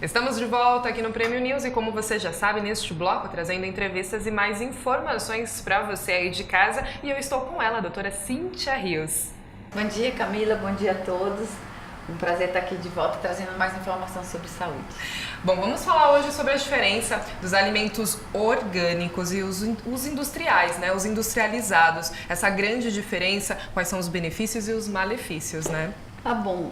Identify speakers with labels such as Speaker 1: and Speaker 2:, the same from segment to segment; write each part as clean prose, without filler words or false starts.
Speaker 1: Estamos de volta aqui no Prêmio News e, como você já sabe, neste bloco trazendo entrevistas e mais informações para você aí de casa, e eu estou com ela, a doutora Cíntia Rios.
Speaker 2: Bom dia, Camila, bom dia a todos. Um prazer estar aqui de volta trazendo mais informação sobre saúde.
Speaker 1: Bom, vamos falar hoje sobre a diferença dos alimentos orgânicos e os industriais, né? Os industrializados. Essa grande diferença, quais são os benefícios e os malefícios, né?
Speaker 2: Tá bom,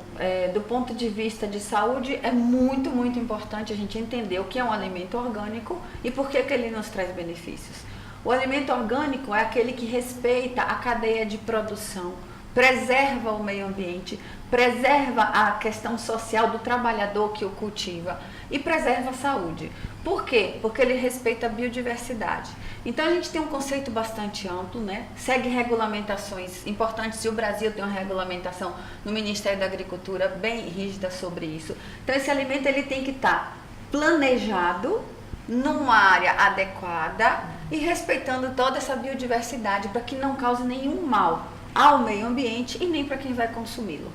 Speaker 2: do ponto de vista de saúde é muito importante a gente entender o que é um alimento orgânico e por que ele nos traz benefícios. O alimento orgânico é aquele que respeita a cadeia de produção, preserva o meio ambiente, preserva a questão social do trabalhador que o cultiva e preserva a saúde. Por quê? Porque ele respeita a biodiversidade. Então a gente tem um conceito bastante amplo, né? Segue regulamentações importantes e o Brasil tem uma regulamentação no Ministério da Agricultura bem rígida sobre isso. Então esse alimento ele tem que estar planejado numa área adequada e respeitando toda essa biodiversidade para que não cause nenhum mal ao meio ambiente e nem para quem vai consumi-lo.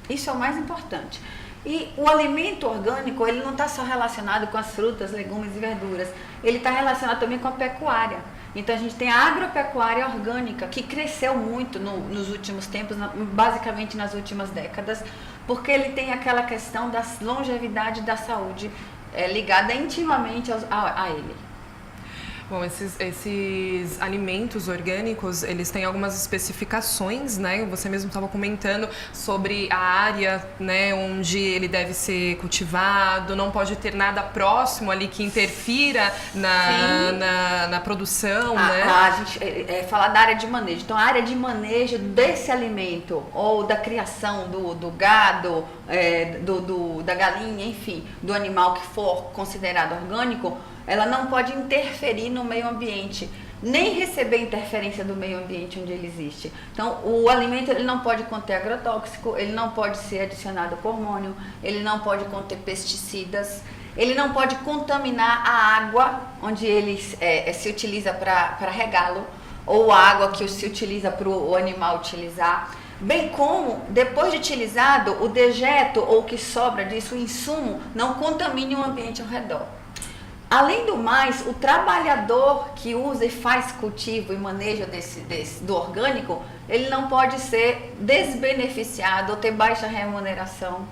Speaker 2: Isso é o mais importante. E o alimento orgânico, ele não está só relacionado com as frutas, legumes e verduras, ele está relacionado também com a pecuária. Então a gente tem a agropecuária orgânica, que cresceu muito nos últimos tempos, basicamente nas últimas décadas, porque ele tem aquela questão da longevidade da saúde ligada intimamente a ele.
Speaker 1: Bom, esses alimentos orgânicos, eles têm algumas especificações, né? Você mesmo estava comentando sobre a área, né, onde ele deve ser cultivado, não pode ter nada próximo ali que interfira na produção, né?
Speaker 2: A gente fala da área de manejo. Então, a área de manejo desse alimento, ou da criação do gado, da galinha, enfim, do animal que for considerado orgânico, ela não pode interferir no meio ambiente, nem receber interferência do meio ambiente onde ele existe. Então, o alimento ele não pode conter agrotóxico, ele não pode ser adicionado com hormônio, ele não pode conter pesticidas, ele não pode contaminar a água onde ele se utiliza para regá-lo, ou a água que se utiliza para o animal utilizar. Bem como, depois de utilizado, o dejeto ou o que sobra disso, o insumo, não contamine o ambiente ao redor. Além do mais, o trabalhador que usa e faz cultivo e manejo do orgânico, ele não pode ser desbeneficiado ou ter baixa remuneração.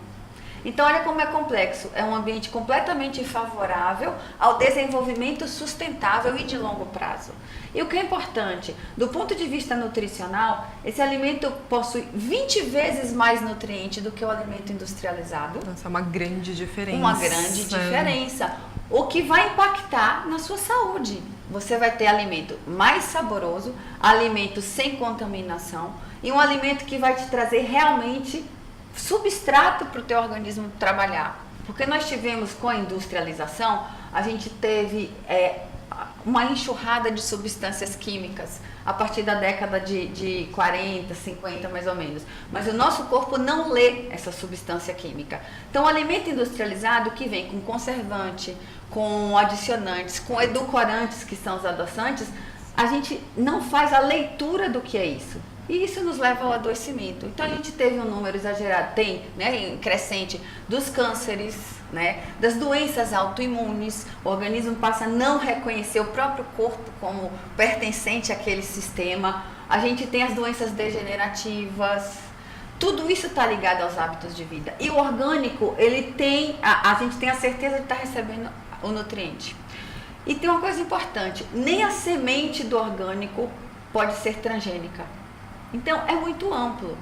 Speaker 2: Então, olha como é complexo. É um ambiente completamente favorável ao desenvolvimento sustentável e de longo prazo. E o que é importante, do ponto de vista nutricional, esse alimento possui 20 vezes mais nutriente do que o alimento industrializado.
Speaker 1: Nossa, é uma grande diferença.
Speaker 2: Uma grande diferença. O que vai impactar na sua saúde. Você vai ter alimento mais saboroso, alimento sem contaminação e um alimento que vai te trazer realmente substrato para o teu organismo trabalhar. Porque nós tivemos com a industrialização, a gente teve uma enxurrada de substâncias químicas a partir da década de 40, 50 mais ou menos. Mas o nosso corpo não lê essa substância química. Então o alimento industrializado que vem com conservante, com adicionantes, com edulcorantes que são os adoçantes, a gente não faz a leitura do que é isso. E isso nos leva ao adoecimento. Então a gente teve um número exagerado, crescente dos cânceres, né, das doenças autoimunes. O organismo passa a não reconhecer o próprio corpo como pertencente àquele sistema. A gente tem as doenças degenerativas. Tudo isso está ligado aos hábitos de vida. E o orgânico, ele tem, a gente tem a certeza de estar recebendo o nutriente. E tem uma coisa importante, nem a semente do orgânico pode ser transgênica. Então, é muito amplo.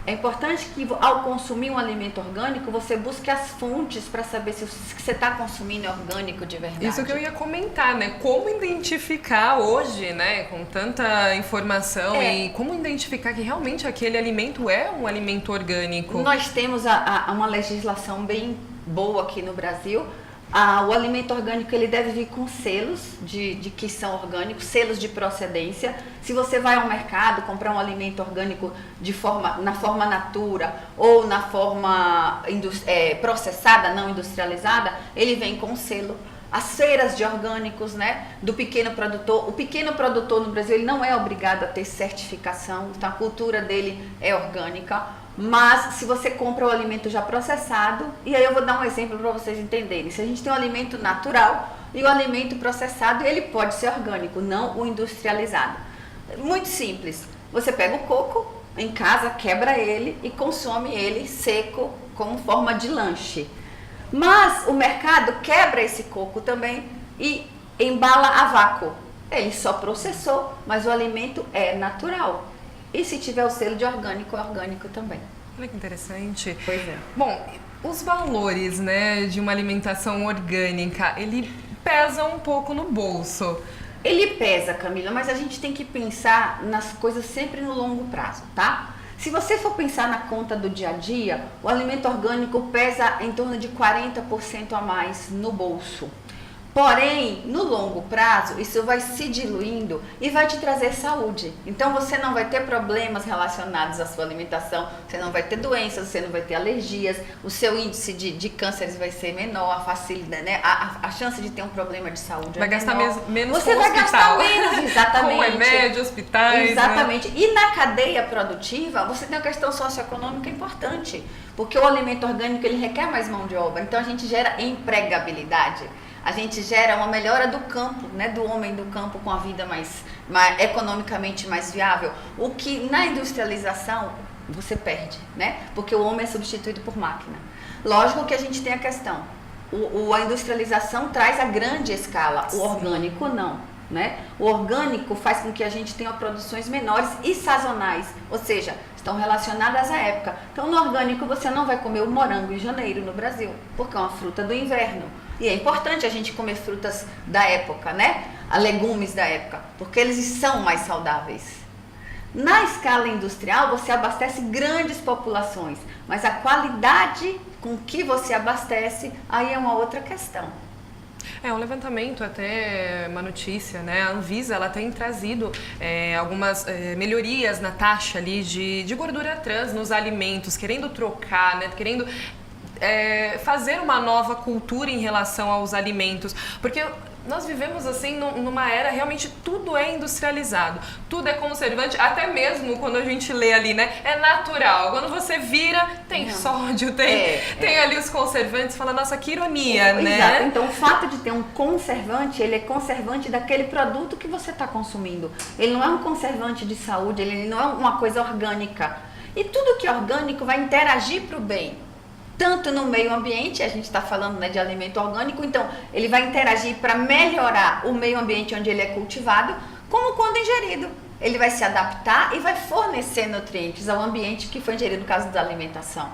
Speaker 2: É importante que, ao consumir um alimento orgânico, você busque as fontes para saber se o que você está consumindo é orgânico de verdade.
Speaker 1: Isso que eu ia comentar, né? Como identificar hoje, né, com tanta informação, e como identificar que realmente aquele alimento é um alimento orgânico?
Speaker 2: Nós temos uma legislação bem boa aqui no Brasil. O alimento orgânico ele deve vir com selos de que são orgânicos, selos de procedência. Se você vai ao mercado comprar um alimento orgânico na forma natura ou na forma processada, não industrializada, ele vem com selo. As feiras de orgânicos, né, do pequeno produtor. O pequeno produtor no Brasil ele não é obrigado a ter certificação, então a cultura dele é orgânica. Mas se você compra o alimento já processado, e aí eu vou dar um exemplo para vocês entenderem. Se a gente tem um alimento natural e o alimento processado, ele pode ser orgânico, não o industrializado. Muito simples. Você pega o coco em casa, quebra ele e consome ele seco como forma de lanche. Mas o mercado quebra esse coco também e embala a vácuo. Ele só processou, mas o alimento é natural. E se tiver o selo de orgânico, é orgânico também.
Speaker 1: Olha que interessante.
Speaker 2: Pois é.
Speaker 1: Bom, os valores, né, de uma alimentação orgânica, ele pesa um pouco no bolso.
Speaker 2: Ele pesa, Camila, mas a gente tem que pensar nas coisas sempre no longo prazo, tá? Se você for pensar na conta do dia a dia, o alimento orgânico pesa em torno de 40% a mais no bolso. Porém, no longo prazo, isso vai se diluindo e vai te trazer saúde. Então, você não vai ter problemas relacionados à sua alimentação, você não vai ter doenças, você não vai ter alergias, o seu índice de cânceres vai ser menor, a facilidade, né? A chance de ter um problema de saúde
Speaker 1: vai
Speaker 2: é
Speaker 1: gastar
Speaker 2: menor.
Speaker 1: menos
Speaker 2: Você
Speaker 1: com
Speaker 2: vai
Speaker 1: hospital.
Speaker 2: gastar menos, exatamente.
Speaker 1: Com remédio, hospitais.
Speaker 2: Exatamente.
Speaker 1: Né?
Speaker 2: E na cadeia produtiva, você tem uma questão socioeconômica importante, porque o alimento orgânico ele requer mais mão de obra, então a gente gera empregabilidade. A gente gera uma melhora do campo, né, do homem do campo com a vida mais economicamente mais viável. O que na industrialização você perde, né? Porque o homem é substituído por máquina. Lógico que a gente tem a questão. A industrialização traz a grande escala, o orgânico não, né? O orgânico faz com que a gente tenha produções menores e sazonais, ou seja, estão relacionadas à época. Então, no orgânico você não vai comer o morango em janeiro no Brasil, porque é uma fruta do inverno. E é importante a gente comer frutas da época, né? Legumes da época, porque eles são mais saudáveis. Na escala industrial, você abastece grandes populações, mas a qualidade com que você abastece, aí é uma outra questão.
Speaker 1: Um levantamento, até uma notícia, né? A Anvisa, ela tem trazido algumas melhorias na taxa ali de gordura trans nos alimentos, querendo trocar, né? Querendo fazer uma nova cultura em relação aos alimentos, porque nós vivemos assim numa era, realmente tudo é industrializado, tudo é conservante, até mesmo quando a gente lê ali, né, é natural, quando você vira, tem sódio, tem ali os conservantes, fala, nossa, que ironia, né?
Speaker 2: Exato, então o fato de ter um conservante, ele é conservante daquele produto que você está consumindo, ele não é um conservante de saúde, ele não é uma coisa orgânica, e tudo que é orgânico vai interagir para o bem. Tanto no meio ambiente, a gente está falando, né, de alimento orgânico, então ele vai interagir para melhorar o meio ambiente onde ele é cultivado, como quando ingerido. Ele vai se adaptar e vai fornecer nutrientes ao ambiente que foi ingerido, no caso da alimentação.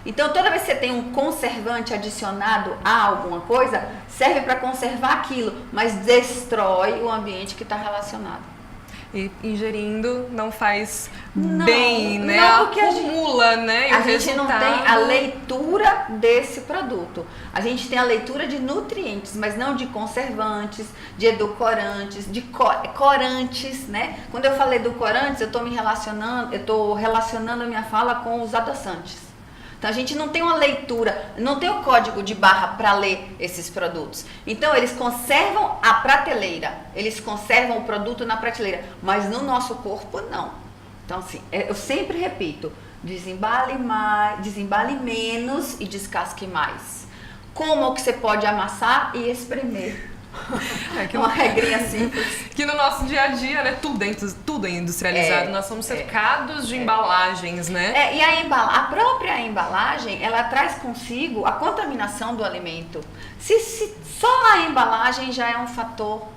Speaker 2: Então, toda vez que você tem um conservante adicionado a alguma coisa, serve para conservar aquilo, mas destrói o ambiente que está relacionado.
Speaker 1: E ingerindo não faz bem, né?
Speaker 2: Não, porque
Speaker 1: acumula, né? E
Speaker 2: a
Speaker 1: o
Speaker 2: gente
Speaker 1: resultado...
Speaker 2: não tem a leitura desse produto. A gente tem a leitura de nutrientes, mas não de conservantes, de edulcorantes, de corantes, né? Quando eu falei edulcorantes, eu estou relacionando a minha fala com os adoçantes. Então a gente não tem uma leitura, não tem o código de barra para ler esses produtos. Então eles conservam a prateleira, eles conservam o produto na prateleira, mas no nosso corpo não. Então assim, eu sempre repito, desembale menos e descasque mais. Como que você pode amassar e espremer? Uma regrinha simples.
Speaker 1: Que no nosso dia a dia, né, tudo é industrializado. Nós somos cercados de embalagens, né?
Speaker 2: E a própria embalagem, ela traz consigo a contaminação do alimento. Se só a embalagem já é um fator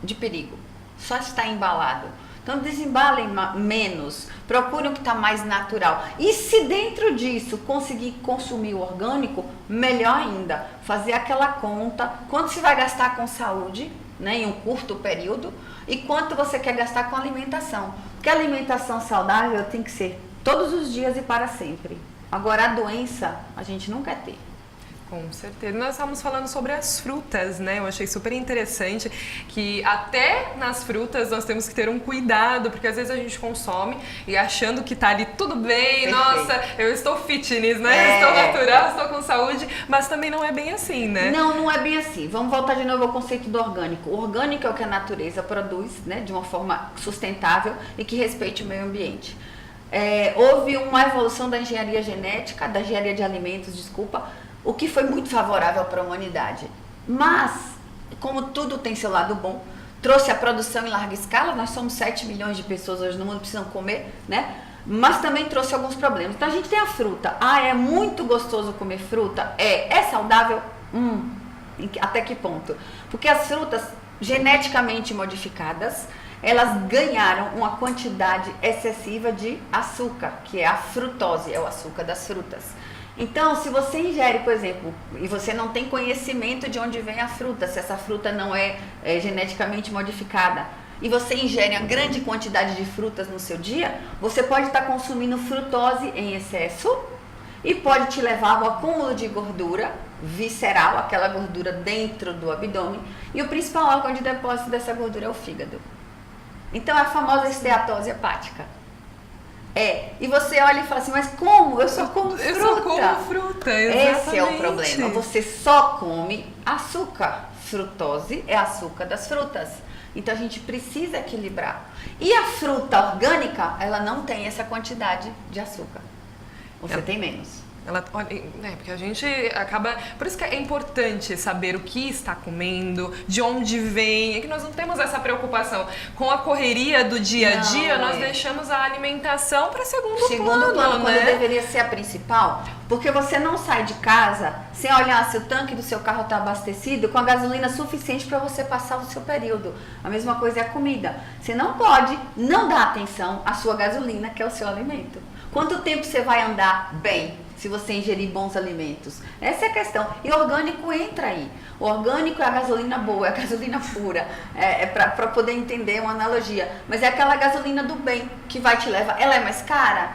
Speaker 2: de perigo, só está embalado. Então desembalem menos, procurem o que está mais natural. E se dentro disso conseguir consumir o orgânico, melhor ainda. Fazer aquela conta, quanto você vai gastar com saúde, né, em um curto período, e quanto você quer gastar com alimentação. Porque a alimentação saudável tem que ser todos os dias e para sempre. Agora a doença a gente não quer ter.
Speaker 1: Com certeza. Nós estávamos falando sobre as frutas, né? Eu achei super interessante que até nas frutas nós temos que ter um cuidado, porque às vezes a gente consome e achando que tá ali tudo bem,
Speaker 2: Perfeito.
Speaker 1: Nossa, eu estou fitness, né? Estou natural, estou com saúde, mas também não é bem assim, né?
Speaker 2: Não é bem assim. Vamos voltar de novo ao conceito do orgânico. O orgânico é o que a natureza produz, né? De uma forma sustentável e que respeite o meio ambiente. Houve uma evolução da engenharia genética, da engenharia de alimentos, desculpa, o que foi muito favorável para a humanidade. Mas, como tudo tem seu lado bom, trouxe a produção em larga escala, nós somos 7 milhões de pessoas hoje no mundo, precisam comer, né? Mas também trouxe alguns problemas. Então a gente tem a fruta. É muito gostoso comer fruta? É saudável? Até que ponto? Porque as frutas geneticamente modificadas, elas ganharam uma quantidade excessiva de açúcar, que é a frutose, é o açúcar das frutas. Então, se você ingere, por exemplo, e você não tem conhecimento de onde vem a fruta, se essa fruta não é geneticamente modificada, e você ingere uma grande quantidade de frutas no seu dia, você pode estar consumindo frutose em excesso e pode te levar ao acúmulo de gordura visceral, aquela gordura dentro do abdômen, e o principal órgão de depósito dessa gordura é o fígado. Então, é a famosa esteatose hepática. E você olha e fala assim, mas como? Eu só como fruta.
Speaker 1: Eu só como fruta, exatamente.
Speaker 2: Esse é o problema. Você só come açúcar. Frutose é açúcar das frutas. Então, a gente precisa equilibrar. E a fruta orgânica, ela não tem essa quantidade de açúcar. Você tem menos.
Speaker 1: Porque a gente acaba... Por isso que é importante saber o que está comendo, de onde vem. É que nós não temos essa preocupação. Com a correria do dia a dia, nós deixamos a alimentação para segundo plano,
Speaker 2: quando deveria ser a principal. Porque você não sai de casa sem olhar se o tanque do seu carro está abastecido com a gasolina suficiente para você passar o seu período. A mesma coisa é a comida. Você não pode não dar atenção à sua gasolina, que é o seu alimento. Quanto tempo você vai andar bem se você ingerir bons alimentos? Essa é a questão. E o orgânico entra aí. O orgânico é a gasolina boa, é a gasolina pura. Para poder entender uma analogia. Mas é aquela gasolina do bem que vai te levar. Ela é mais cara?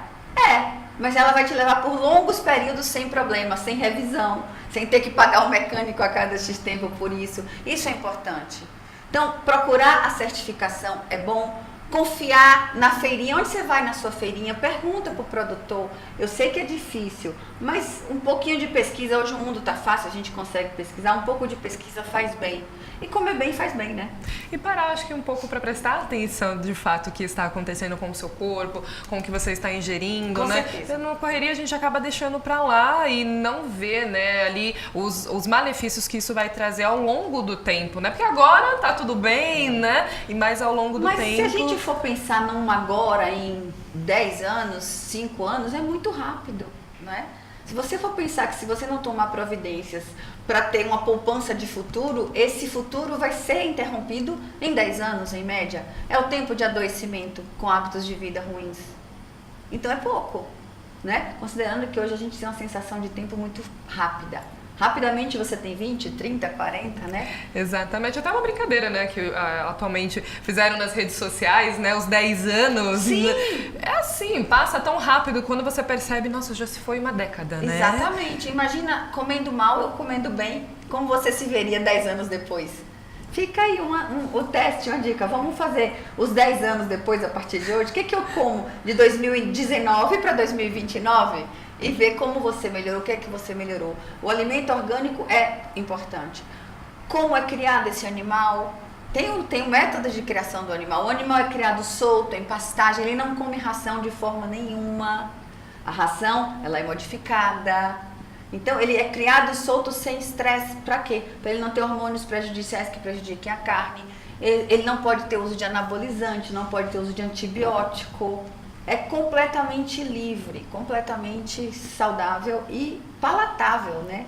Speaker 2: Mas ela vai te levar por longos períodos sem problema, sem revisão, sem ter que pagar o mecânico a cada X tempo por isso. Isso é importante. Então, procurar a certificação é bom. Confiar na feirinha. Onde você vai na sua feirinha? Pergunta para o produtor. Eu sei que é difícil, mas um pouquinho de pesquisa, hoje o mundo está fácil, a gente consegue pesquisar, um pouco de pesquisa faz bem. E comer bem faz bem, né?
Speaker 1: E parar, acho que um pouco para prestar atenção de fato o que está acontecendo com o seu corpo, com o que você está ingerindo, né?
Speaker 2: Certeza.
Speaker 1: Na correria a gente acaba deixando para lá e não vê, né, ali os malefícios que isso vai trazer ao longo do tempo, né? Porque agora tá tudo bem, né? E mais ao longo do tempo.
Speaker 2: Mas se a gente for pensar num agora em 10 anos, 5 anos, é muito rápido, né? Se você for pensar que se você não tomar providências para ter uma poupança de futuro, esse futuro vai ser interrompido em 10 anos, em média. É o tempo de adoecimento com hábitos de vida ruins. Então é pouco, né? Considerando que hoje a gente tem uma sensação de tempo muito rápida. Rapidamente você tem 20, 30, 40, né?
Speaker 1: Exatamente. Até uma brincadeira, né? Que atualmente fizeram nas redes sociais, né? Os 10 anos.
Speaker 2: Sim.
Speaker 1: É assim, passa tão rápido quando você percebe, nossa, já se foi uma década, né?
Speaker 2: Exatamente. Imagina comendo mal ou comendo bem, como você se veria 10 anos depois. Fica aí o teste, uma dica. Vamos fazer os 10 anos depois, a partir de hoje. O que eu como de 2019 para 2029? E ver como você melhorou, o que é que você melhorou. O alimento orgânico é importante. Como é criado esse animal? Tem um método de criação do animal. O animal é criado solto, em pastagem, ele não come ração de forma nenhuma. A ração, ela é modificada. Então, ele é criado solto sem estresse. Para quê? Para ele não ter hormônios prejudiciais que prejudiquem a carne. Ele não pode ter uso de anabolizante, não pode ter uso de antibiótico. É completamente livre, completamente saudável e palatável, né?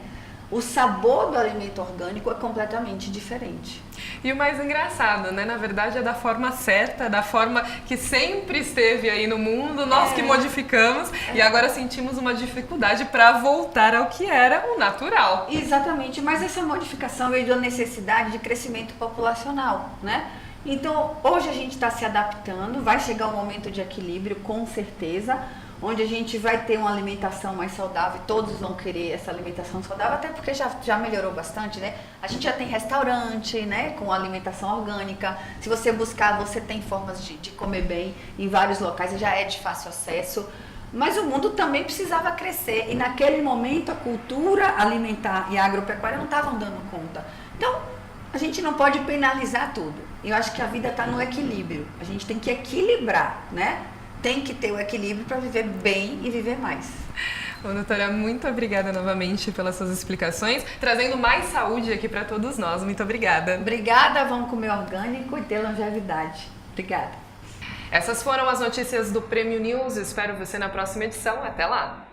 Speaker 2: O sabor do alimento orgânico é completamente diferente.
Speaker 1: E o mais engraçado, né? Na verdade é da forma certa, da forma que sempre esteve aí no mundo, nós que modificamos e agora sentimos uma dificuldade para voltar ao que era o natural.
Speaker 2: Exatamente, mas essa modificação veio da necessidade de crescimento populacional, né? Então, hoje a gente está se adaptando, vai chegar um momento de equilíbrio, com certeza, onde a gente vai ter uma alimentação mais saudável, todos vão querer essa alimentação saudável, até porque já melhorou bastante, né? A gente já tem restaurante, né, com alimentação orgânica, se você buscar, você tem formas de comer bem em vários locais, já é de fácil acesso, mas o mundo também precisava crescer, e naquele momento a cultura alimentar e a agropecuária não estavam dando conta. Então, a gente não pode penalizar tudo. Eu acho que a vida está no equilíbrio. A gente tem que equilibrar, né? tem que ter o equilíbrio para viver bem e viver mais.
Speaker 1: Bom, doutora, muito obrigada novamente pelas suas explicações, trazendo mais saúde aqui para todos nós. Muito obrigada.
Speaker 2: Obrigada, vamos comer orgânico e ter longevidade. Obrigada.
Speaker 1: Essas foram as notícias do Prêmio News. Espero você na próxima edição. Até lá!